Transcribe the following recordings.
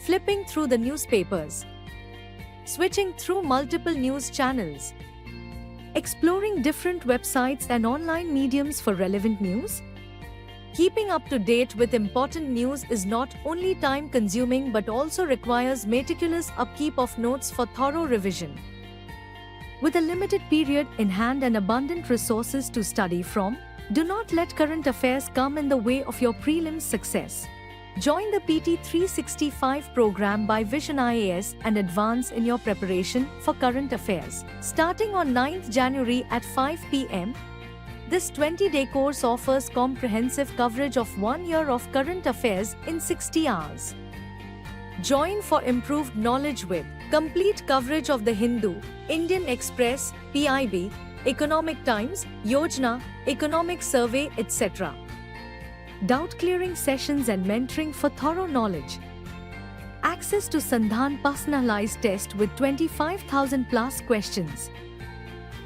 flipping through the newspapers, switching through multiple news channels, exploring different websites and online mediums for relevant news? Keeping up to date with important news is not only time-consuming but also requires meticulous upkeep of notes for thorough revision. With a limited period in hand and abundant resources to study from, do not let current affairs come in the way of your prelims success. Join the PT 365 program by Vision IAS and advance in your preparation for current affairs. Starting on 9th January at 5 p.m., this 20-day course offers comprehensive coverage of 1 year of current affairs in 60 hours. Join for improved knowledge with complete coverage of The Hindu, Indian Express, PIB, Economic Times, Yojana, Economic Survey, etc. Doubt-clearing sessions and mentoring for thorough knowledge. Access to Sandhan personalized test with 25,000 plus questions.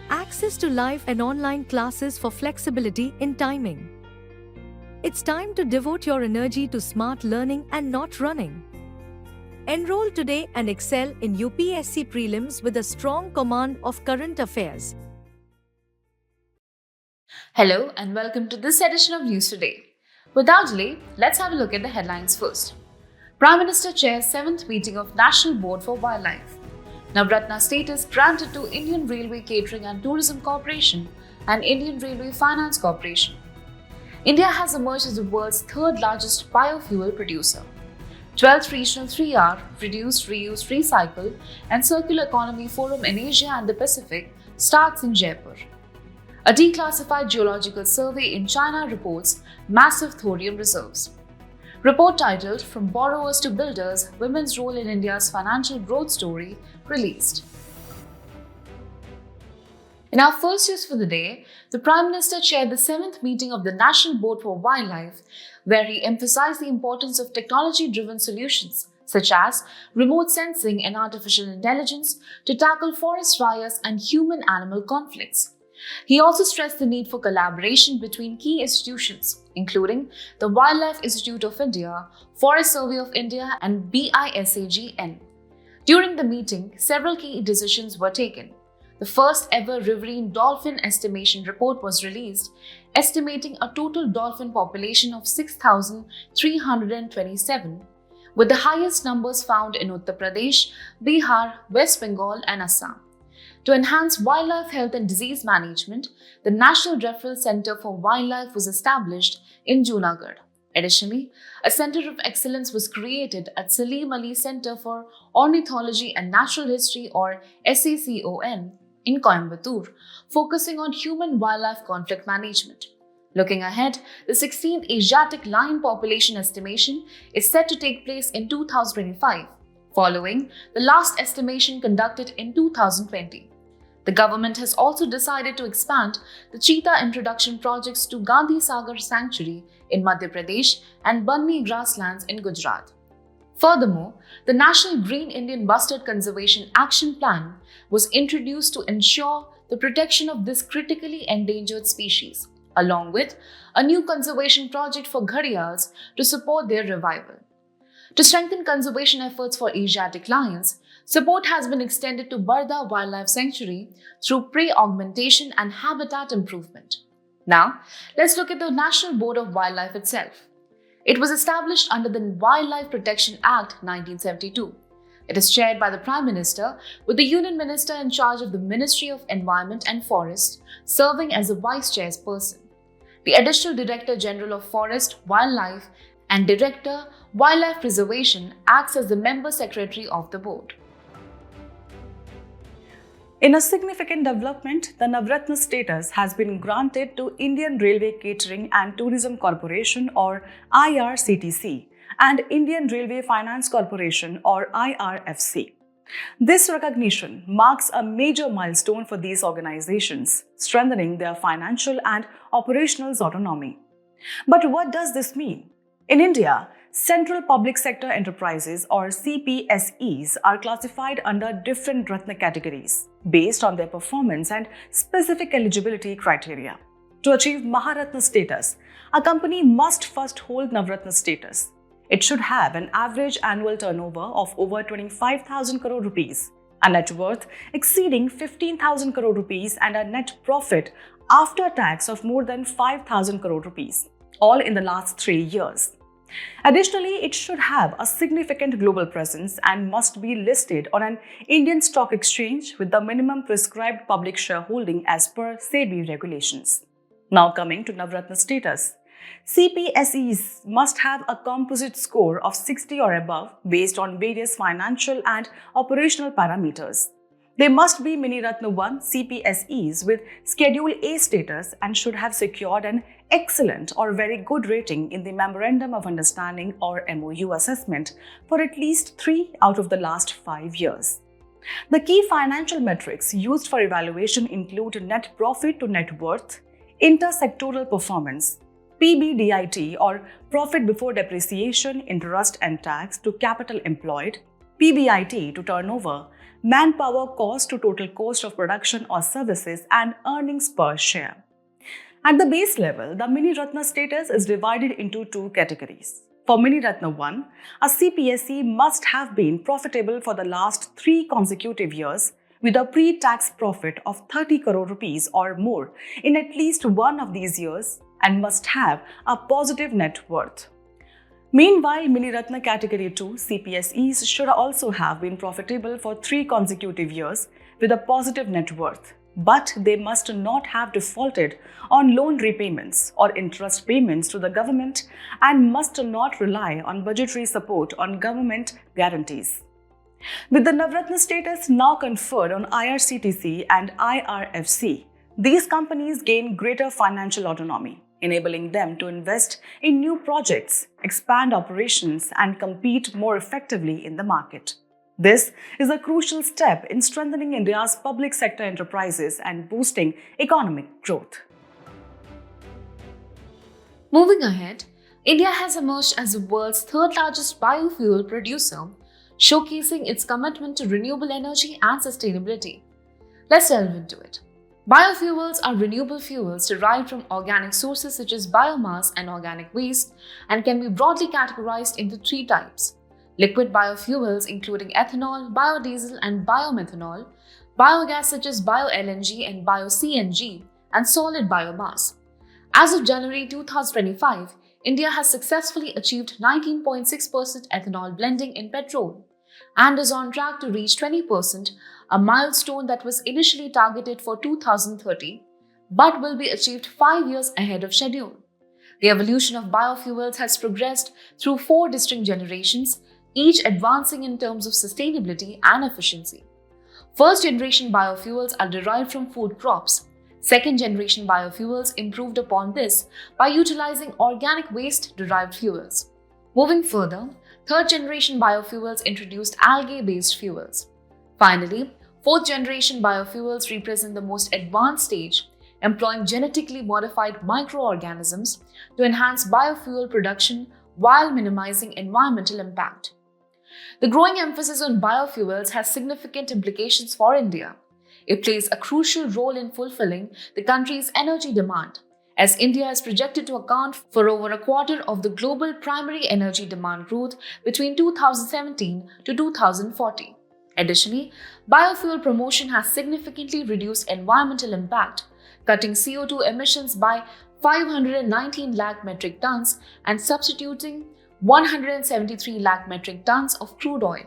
Access to live and online classes for flexibility in timing. It's time to devote your energy to smart learning and not running. Enroll today and excel in UPSC prelims with a strong command of current affairs. Hello and welcome to this edition of News Today. Without delay, let's have a look at the headlines first. Prime Minister chairs 7th meeting of National Board for Wildlife. Ratna status granted to Indian Railway Catering and Tourism Corporation and Indian Railway Finance Corporation. India has emerged as the world's third largest biofuel producer. 12th Regional 3R Reduce, Reuse, Recycle and Circular Economy Forum in Asia and the Pacific starts in Jaipur. A declassified geological survey in China reports massive thorium reserves. Report titled From Borrowers to Builders, Women's Role in India's Financial Growth Story released. In our first news for the day, the Prime Minister chaired the 7th meeting of the National Board for Wildlife, where he emphasized the importance of technology-driven solutions such as remote sensing and artificial intelligence to tackle forest fires and human-animal conflicts. He also stressed the need for collaboration between key institutions, including the Wildlife Institute of India, Forest Survey of India, and BISAGN. During the meeting, several key decisions were taken. The first ever riverine dolphin estimation report was released, estimating a total dolphin population of 6,327, with the highest numbers found in Uttar Pradesh, Bihar, West Bengal, and Assam. To enhance wildlife health and disease management, the National Referral Center for Wildlife was established in Junagadh. Additionally, a Center of Excellence was created at Salim Ali Center for Ornithology and Natural History or SACON in Coimbatore, focusing on human-wildlife conflict management. Looking ahead, the 16th Asiatic lion population estimation is set to take place in 2025, following the last estimation conducted in 2020. The government has also decided to expand the cheetah introduction projects to Gandhi Sagar Sanctuary in Madhya Pradesh and Banmi grasslands in Gujarat. Furthermore, the National Green Indian Bustard Conservation Action Plan was introduced to ensure the protection of this critically endangered species, along with a new conservation project for gharials to support their revival. To strengthen conservation efforts for Asiatic lions, support has been extended to Barda Wildlife Sanctuary through prey augmentation and habitat improvement. Now, let's look at the National Board of Wildlife itself. It was established under the Wildlife Protection Act 1972. It is chaired by the Prime Minister, with the Union Minister in charge of the Ministry of Environment and Forests serving as the Vice Chairperson. The Additional Director General of Forest, Wildlife and Director, Wildlife Preservation acts as the member secretary of the board. In a significant development, the Navratna status has been granted to Indian Railway Catering and Tourism Corporation or IRCTC and Indian Railway Finance Corporation or IRFC. This recognition marks a major milestone for these organizations, strengthening their financial and operational autonomy. But what does this mean? In India, Central Public Sector Enterprises or CPSEs are classified under different Ratna categories based on their performance and specific eligibility criteria. To achieve Maharatna status, a company must first hold Navratna status. It should have an average annual turnover of over 25,000 crore rupees, a net worth exceeding 15,000 crore rupees, and a net profit after tax of more than 5,000 crore rupees, all in the last 3 years. Additionally, it should have a significant global presence and must be listed on an Indian stock exchange with the minimum prescribed public shareholding as per SEBI regulations. Now coming to Navratna status. CPSEs must have a composite score of 60 or above based on various financial and operational parameters. They must be Mini Ratna 1 CPSEs with Schedule A status and should have secured an excellent or very good rating in the Memorandum of Understanding or MOU assessment for at least 3 out of the last 5 years. The key financial metrics used for evaluation include net profit to net worth, intersectoral performance, PBDIT or profit before depreciation, interest and tax to capital employed, PBIT to turnover, manpower cost to total cost of production or services, and earnings per share. At the base level, the Mini Ratna status is divided into 2 categories. For Mini Ratna 1, a CPSE must have been profitable for the last 3 consecutive years with a pre-tax profit of 30 crore rupees or more in at least one of these years and must have a positive net worth. Meanwhile, Mini Ratna Category 2 CPSEs should also have been profitable for 3 consecutive years with a positive net worth, but they must not have defaulted on loan repayments or interest payments to the government and must not rely on budgetary support on government guarantees. With the Navratna status now conferred on IRCTC and IRFC, these companies gain greater financial autonomy, enabling them to invest in new projects, expand operations, and compete more effectively in the market. This is a crucial step in strengthening India's public sector enterprises and boosting economic growth. Moving ahead, India has emerged as the world's 3rd largest biofuel producer, showcasing its commitment to renewable energy and sustainability. Let's delve into it. Biofuels are renewable fuels derived from organic sources such as biomass and organic waste and can be broadly categorized into 3 types: liquid biofuels including ethanol, biodiesel and biomethanol, biogas such as bio-LNG and bio-CNG, and solid biomass. As of January 2025, India has successfully achieved 19.6% ethanol blending in petrol and is on track to reach 20%, a milestone that was initially targeted for 2030 but will be achieved 5 years ahead of schedule. The evolution of biofuels has progressed through 4 distinct generations, each advancing in terms of sustainability and efficiency. First generation biofuels are derived from food crops. Second generation biofuels improved upon this by utilizing organic waste derived fuels. Moving further, third generation biofuels introduced algae based fuels. Finally, fourth generation biofuels represent the most advanced stage, employing genetically modified microorganisms to enhance biofuel production while minimizing environmental impact. The growing emphasis on biofuels has significant implications for India. It plays a crucial role in fulfilling the country's energy demand, as India is projected to account for over a quarter of the global primary energy demand growth between 2017 to 2040. Additionally, biofuel promotion has significantly reduced environmental impact, cutting CO2 emissions by 519 lakh metric tons and substituting 173 lakh metric tons of crude oil.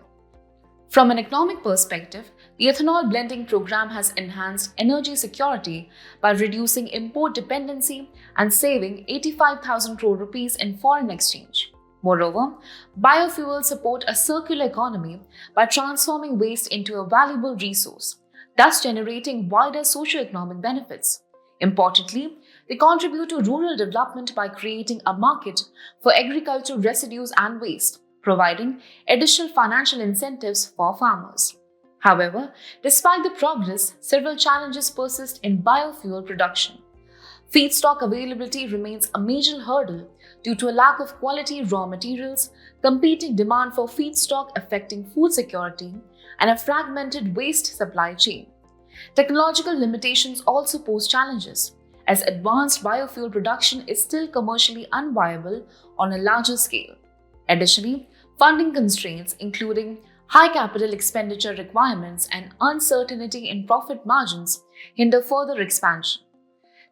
From an economic perspective, the ethanol blending program has enhanced energy security by reducing import dependency and saving 85,000 crore rupees in foreign exchange. Moreover, biofuels support a circular economy by transforming waste into a valuable resource, thus generating wider socio-economic benefits. Importantly, they contribute to rural development by creating a market for agricultural residues and waste, providing additional financial incentives for farmers. However, despite the progress, several challenges persist in biofuel production. Feedstock availability remains a major hurdle due to a lack of quality raw materials, competing demand for feedstock affecting food security, and a fragmented waste supply chain. Technological limitations also pose challenges, as advanced biofuel production is still commercially unviable on a larger scale. Additionally, funding constraints, including high capital expenditure requirements and uncertainty in profit margins, hinder further expansion.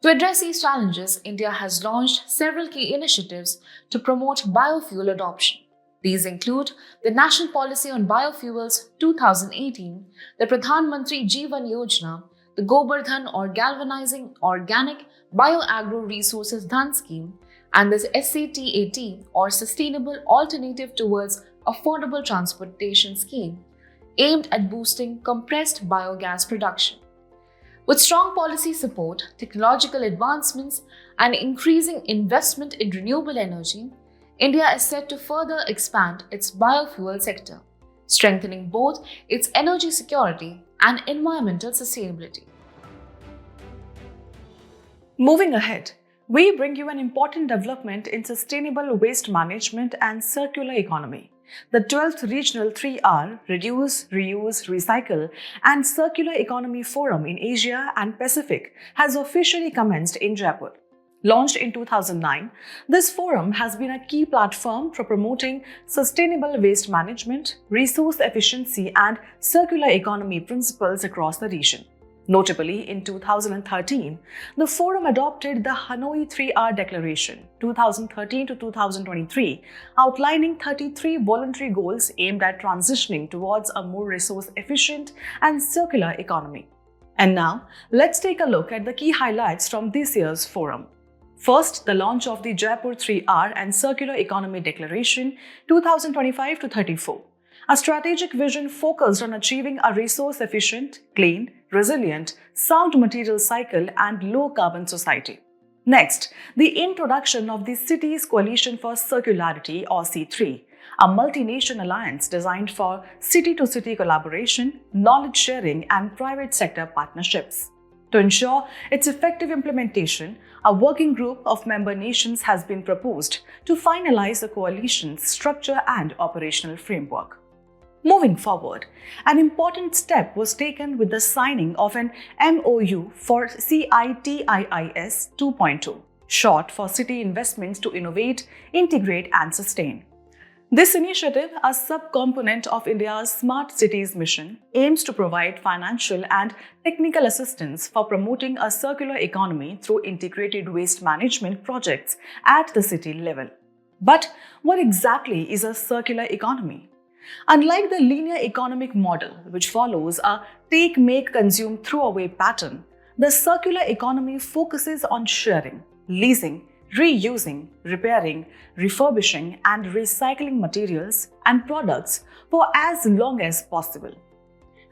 To address these challenges, India has launched several key initiatives to promote biofuel adoption. These include the National Policy on Biofuels 2018, the Pradhan Mantri Jeevan Yojana, the Gobardhan or Galvanizing Organic Bioagro Resources Dhan Scheme, and the SCTAT or Sustainable Alternative Towards Affordable Transportation Scheme, aimed at boosting compressed biogas production. With strong policy support, technological advancements, and increasing investment in renewable energy, India is set to further expand its biofuel sector, strengthening both its energy security and environmental sustainability. Moving ahead, we bring you an important development in sustainable waste management and circular economy. The 12th Regional 3R Reduce, Reuse, Recycle and Circular Economy Forum in Asia and Pacific has officially commenced in Jaipur. Launched in 2009, this forum has been a key platform for promoting sustainable waste management, resource efficiency and circular economy principles across the region. Notably, in 2013, the forum adopted the Hanoi 3R Declaration 2013 to 2023, outlining 33 voluntary goals aimed at transitioning towards a more resource-efficient and circular economy. And now, let's take a look at the key highlights from this year's forum. First, the launch of the Jaipur 3R and Circular Economy Declaration 2025 to 34. A strategic vision focused on achieving a resource-efficient, clean, resilient, sound material cycle and low-carbon society. Next, the introduction of the Cities Coalition for Circularity or C3, a multi-nation alliance designed for city-to-city collaboration, knowledge sharing and private sector partnerships. To ensure its effective implementation, a working group of member nations has been proposed to finalize the coalition's structure and operational framework. Moving forward, an important step was taken with the signing of an MOU for CITIIS 2.2, short for City Investments to Innovate, Integrate and Sustain. This initiative, a subcomponent of India's Smart Cities mission, aims to provide financial and technical assistance for promoting a circular economy through integrated waste management projects at the city level. But what exactly is a circular economy? Unlike the linear economic model, which follows a take, make, consume, throw away pattern, the circular economy focuses on sharing, leasing, reusing, repairing, refurbishing, and recycling materials and products for as long as possible.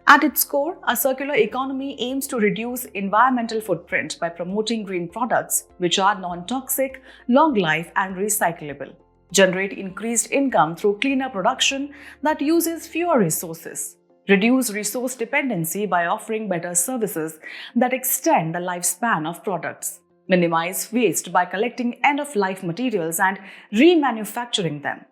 At its core, a circular economy aims to reduce environmental footprint by promoting green products which are non-toxic, long-life, and recyclable. Generate increased income through cleaner production that uses fewer resources. Reduce resource dependency by offering better services that extend the lifespan of products. Minimize waste by collecting end-of-life materials and remanufacturing them.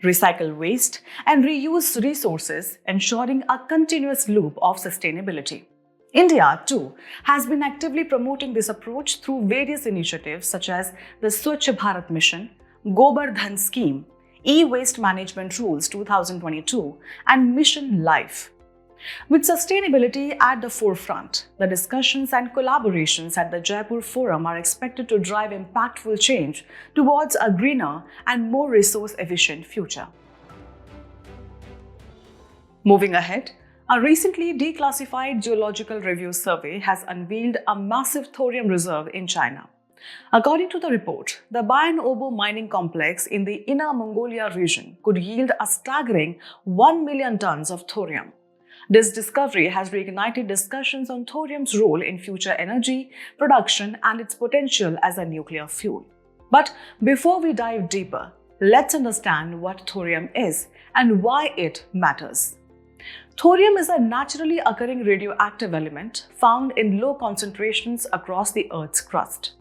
Recycle waste and reuse resources, ensuring a continuous loop of sustainability. India, too, has been actively promoting this approach through various initiatives such as the Swachh Bharat Mission, Gobardhan Scheme, E-Waste Management Rules 2022, and Mission Life. With sustainability at the forefront, the discussions and collaborations at the Jaipur Forum are expected to drive impactful change towards a greener and more resource-efficient future. Moving ahead, a recently declassified geological review survey has unveiled a massive thorium reserve in China. According to the report, the Bayan Obo mining complex in the Inner Mongolia region could yield a staggering 1 million tons of thorium. This discovery has reignited discussions on thorium's role in future energy production and its potential as a nuclear fuel. But before we dive deeper, let's understand what thorium is and why it matters. Thorium is a naturally occurring radioactive element found in low concentrations across the Earth's crust.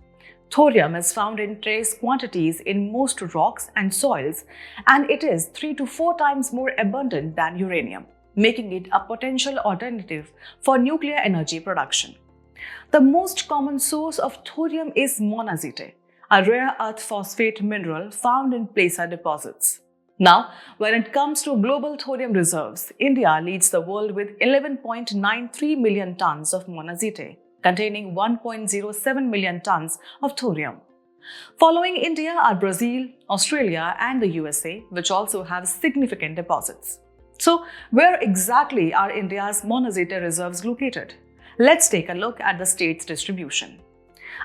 Thorium is found in trace quantities in most rocks and soils, and it is 3 to 4 times more abundant than uranium, making it a potential alternative for nuclear energy production. The most common source of thorium is monazite, a rare earth phosphate mineral found in placer deposits. Now, when it comes to global thorium reserves, India leads the world with 11.93 million tons of monazite, containing 1.07 million tons of thorium. Following India are Brazil, Australia, and the USA, which also have significant deposits. So, where exactly are India's monazite reserves located? Let's take a look at the states' distribution.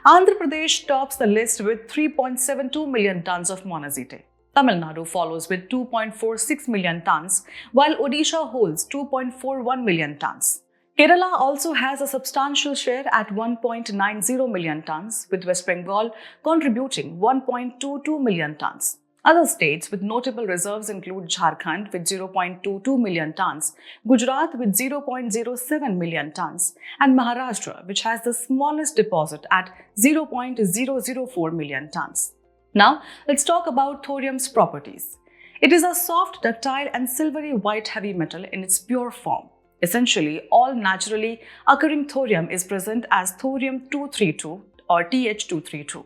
Andhra Pradesh tops the list with 3.72 million tons of monazite. Tamil Nadu follows with 2.46 million tons, while Odisha holds 2.41 million tons. Kerala also has a substantial share at 1.90 million tons, with West Bengal contributing 1.22 million tons. Other states with notable reserves include Jharkhand with 0.22 million tons, Gujarat with 0.07 million tons, and Maharashtra, which has the smallest deposit at 0.004 million tons. Now, let's talk about thorium's properties. It is a soft, ductile, and silvery white heavy metal in its pure form. Essentially, all naturally occurring thorium is present as thorium-232 or Th232.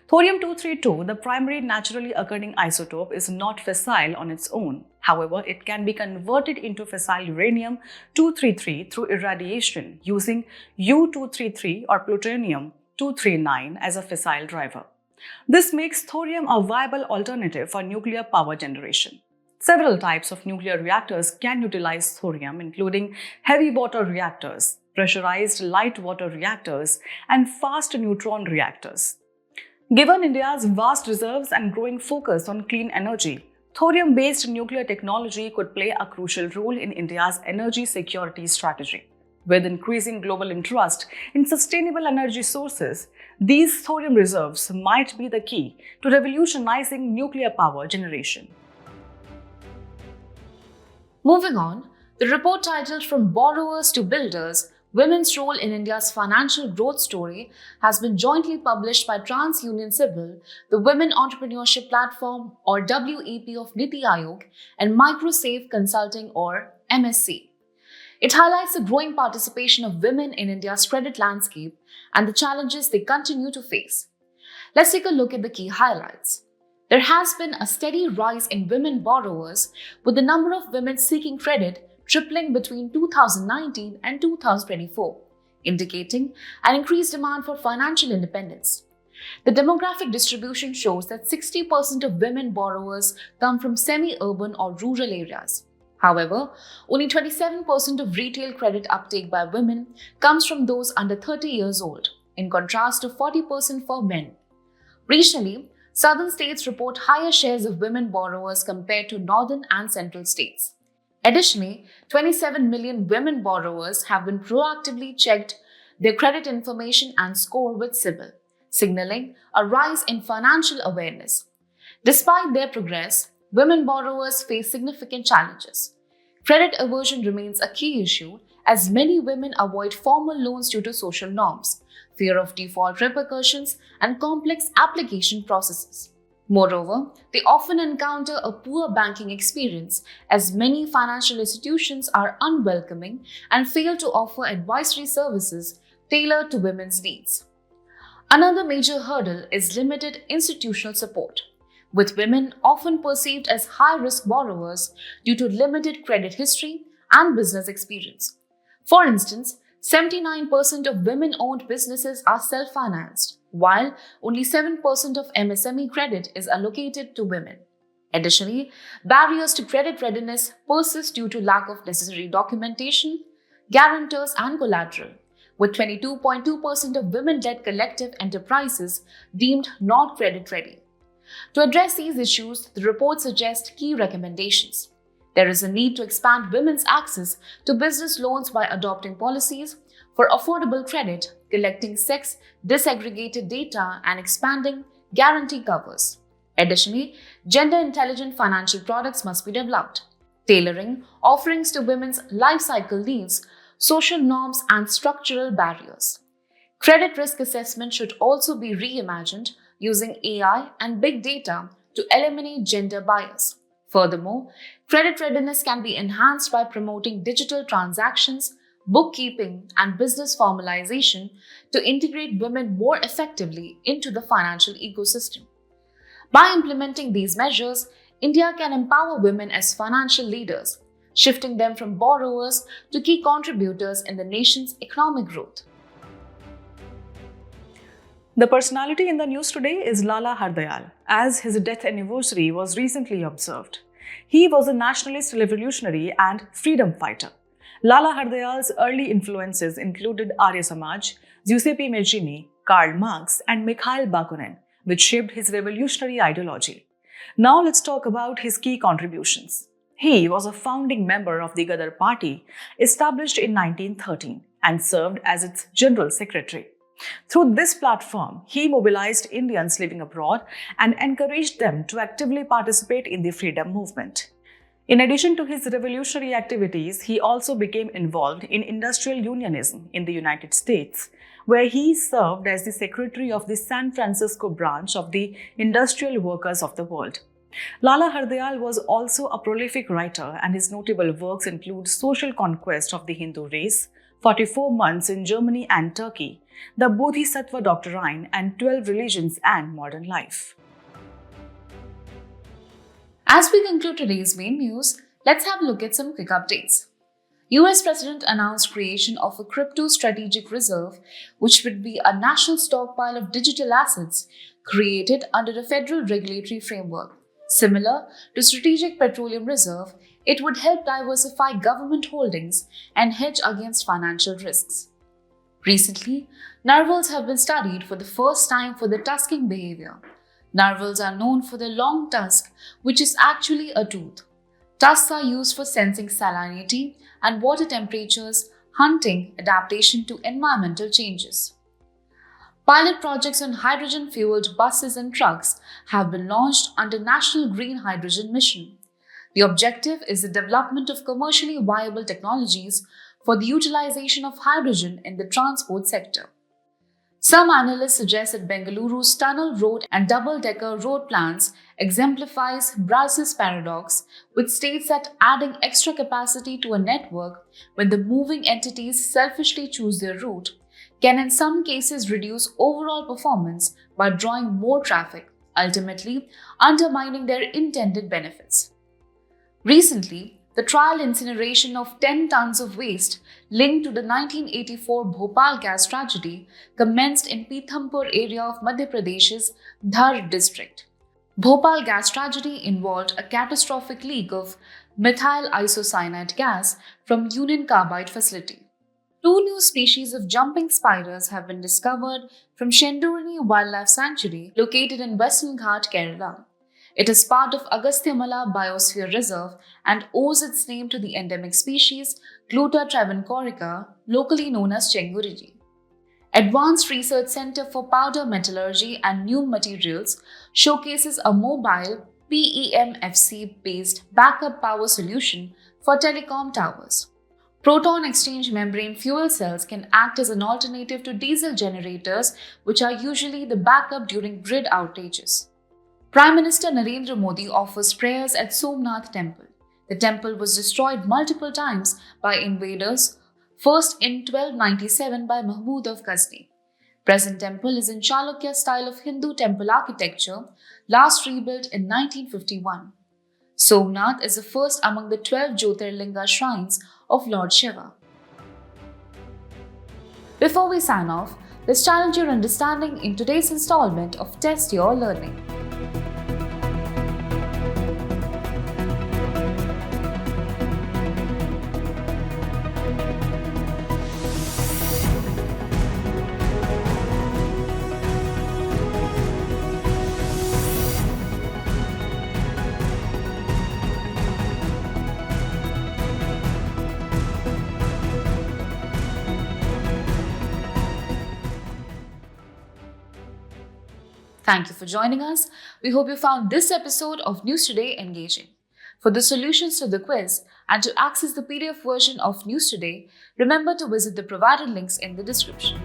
Thorium-232, the primary naturally occurring isotope, is not fissile on its own. However, it can be converted into fissile uranium-233 through irradiation using U-233 or plutonium-239 as a fissile driver. This makes thorium a viable alternative for nuclear power generation. Several types of nuclear reactors can utilize thorium, including heavy water reactors, pressurized light water reactors, and fast neutron reactors. Given India's vast reserves and growing focus on clean energy, thorium-based nuclear technology could play a crucial role in India's energy security strategy. With increasing global interest in sustainable energy sources, these thorium reserves might be the key to revolutionizing nuclear power generation. Moving on, the report titled From Borrowers to Builders, Women's Role in India's Financial Growth Story has been jointly published by TransUnion Civil, the Women Entrepreneurship Platform or WEP of Niti Aayog, and MicroSafe Consulting or MSC. It highlights the growing participation of women in India's credit landscape and the challenges they continue to face. Let's take a look at the key highlights. There has been a steady rise in women borrowers, with the number of women seeking credit tripling between 2019 and 2024, indicating an increased demand for financial independence. The demographic distribution shows that 60% of women borrowers come from semi-urban or rural areas. However, only 27% of retail credit uptake by women comes from those under 30 years old, in contrast to 40% for men. Regionally, southern states report higher shares of women borrowers compared to northern and central states. Additionally, 27 million women borrowers have been proactively checked their credit information and score with CIBIL, signaling a rise in financial awareness. Despite their progress, women borrowers face significant challenges. Credit aversion remains a key issue as many women avoid formal loans due to social norms, fear of default repercussions, and complex application processes. Moreover, they often encounter a poor banking experience as many financial institutions are unwelcoming and fail to offer advisory services tailored to women's needs. Another major hurdle is limited institutional support, with women often perceived as high-risk borrowers due to limited credit history and business experience. For instance, 79% of women-owned businesses are self-financed, while only 7% of MSME credit is allocated to women. Additionally, barriers to credit readiness persist due to lack of necessary documentation, guarantors, and collateral, with 22.2% of women-led collective enterprises deemed not credit-ready. To address these issues, the report suggests key recommendations. There is a need to expand women's access to business loans by adopting policies for affordable credit, collecting sex disaggregated data, and expanding guarantee covers. Additionally, gender-intelligent financial products must be developed, tailoring offerings to women's life cycle needs, social norms, and structural barriers. Credit risk assessment should also be reimagined using AI and big data to eliminate gender bias. Furthermore, credit readiness can be enhanced by promoting digital transactions, bookkeeping, and business formalization to integrate women more effectively into the financial ecosystem. By implementing these measures, India can empower women as financial leaders, shifting them from borrowers to key contributors in the nation's economic growth. The personality in the news today is Lala Hardayal, as his death anniversary was recently observed. He was a nationalist revolutionary and freedom fighter. Lala Hardayal's early influences included Arya Samaj, Giuseppe Mazzini, Karl Marx, and Mikhail Bakunin, which shaped his revolutionary ideology. Now let's talk about his key contributions. He was a founding member of the Gadar Party, established in 1913, and served as its General Secretary. Through this platform, he mobilized Indians living abroad and encouraged them to actively participate in the freedom movement. In addition to his revolutionary activities, he also became involved in industrial unionism in the United States, where he served as the secretary of the San Francisco branch of the Industrial Workers of the World. Lala Hardayal was also a prolific writer, and his notable works include Social Conquest of the Hindu Race, 44 Months in Germany and Turkey, The Bodhisattva Doctrine, and 12 Religions and Modern Life. As we conclude today's main news, let's have a look at some quick updates. US President announced creation of a crypto strategic reserve, which would be a national stockpile of digital assets created under a federal regulatory framework. Similar to Strategic Petroleum Reserve, it would help diversify government holdings and hedge against financial risks. Recently, narwhals have been studied for the first time for their tusking behavior. Narwhals are known for their long tusk, which is actually a tooth. Tusks are used for sensing salinity and water temperatures, hunting, adaptation to environmental changes. Pilot projects on hydrogen-fueled buses and trucks have been launched under National Green Hydrogen Mission. The objective is the development of commercially viable technologies for the utilization of hydrogen in the transport sector. Some analysts suggest that Bengaluru's tunnel road and double-decker road plans exemplifies Brazil's paradox, which states that adding extra capacity to a network when the moving entities selfishly choose their route can in some cases reduce overall performance by drawing more traffic, ultimately undermining their intended benefits. Recently, the trial incineration of 10 tons of waste linked to the 1984 Bhopal gas tragedy commenced in Pithampur area of Madhya Pradesh's Dhar district. Bhopal gas tragedy involved a catastrophic leak of methyl isocyanate gas from Union Carbide facility. 2 new species of jumping spiders have been discovered from Shendurni Wildlife Sanctuary located in Western Ghat, Kerala. It is part of Agasthyamala Biosphere Reserve and owes its name to the endemic species Gluta travancoricum, locally known as Chenguriji. Advanced Research Center for Powder Metallurgy and New Materials showcases a mobile PEMFC-based backup power solution for telecom towers. Proton exchange membrane fuel cells can act as an alternative to diesel generators, which are usually the backup during grid outages. Prime Minister Narendra Modi offers prayers at Somnath Temple. The temple was destroyed multiple times by invaders, first in 1297 by Mahmud of Ghazni. Present temple is in Chalukya style of Hindu temple architecture, last rebuilt in 1951. Somnath is the first among the 12 Jyotirlinga shrines of Lord Shiva. Before we sign off, let's challenge your understanding in today's installment of Test Your Learning. Thank you for joining us. We hope you found this episode of News Today engaging. For the solutions to the quiz and to access the PDF version of News Today, remember to visit the provided links in the description.